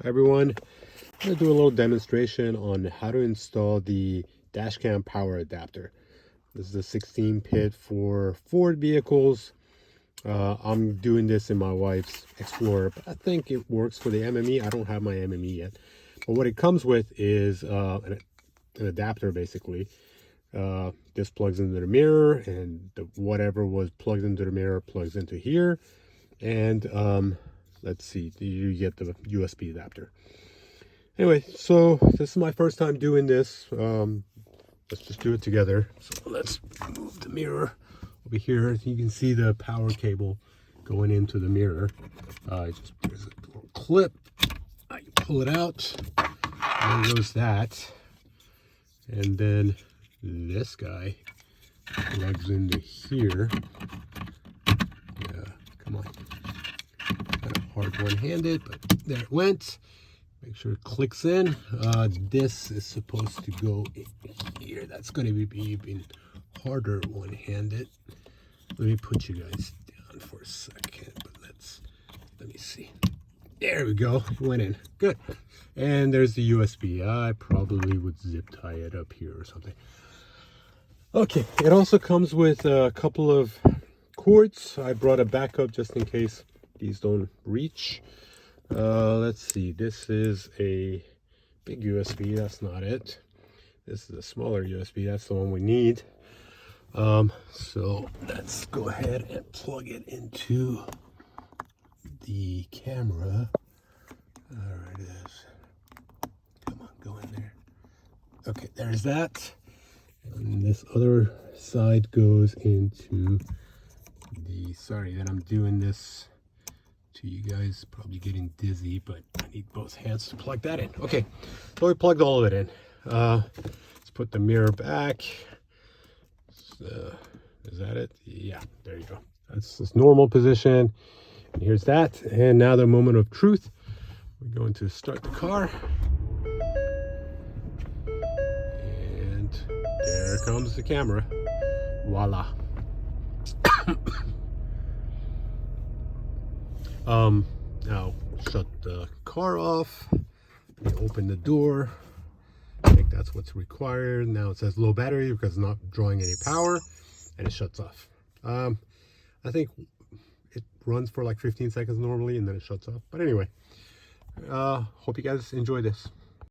Hi everyone, I'm going to do a little demonstration on how to install the Dashcam power adapter. This is a 16 pit for Ford vehicles. I'm doing this in my wife's Explorer, but I think it works for the MME. I don't have my MME yet. But what it comes with is an adapter basically. This plugs into the mirror, and whatever was plugged into the mirror plugs into here. And let's see, you get the USB adapter. Anyway, so this is my first time doing this. Let's just do it together. So let's move the mirror over here. You can see the power cable going into the mirror. Just there's a little clip. I can pull it out. And there goes that. And then this guy plugs into here. Yeah, come on. Kind of hard one-handed, but there it went. Make sure it clicks in. This is supposed to go in here. That's going to be even harder one-handed. Let me put you guys down for a second, but let me see. There we go. It went in. Good. And there's the USB. I probably would zip tie it up here or something. Okay. It also comes with a couple of cords. I brought a backup just in case these don't reach. Let's see, this is a big USB, that's not it. This is a smaller USB, that's the one we need. So let's go ahead and plug it into the camera. There it is. Come on, go in there. Okay, there's that. And this other side goes into the, sorry that I'm doing this to you guys, probably getting dizzy, but I need both hands to plug that in. Okay, so we plugged all of it in. Let's put the mirror back. Is that it? Yeah, there you go. That's this normal position. And here's that. And now the moment of truth. We're going to start the car. And there comes the camera. Voila. Now shut the car off. We open the door. I think that's what's required. Now it says low battery because it's not drawing any power, and it shuts off. I think it runs for like 15 seconds normally, and then it shuts off. But anyway, hope you guys enjoy this.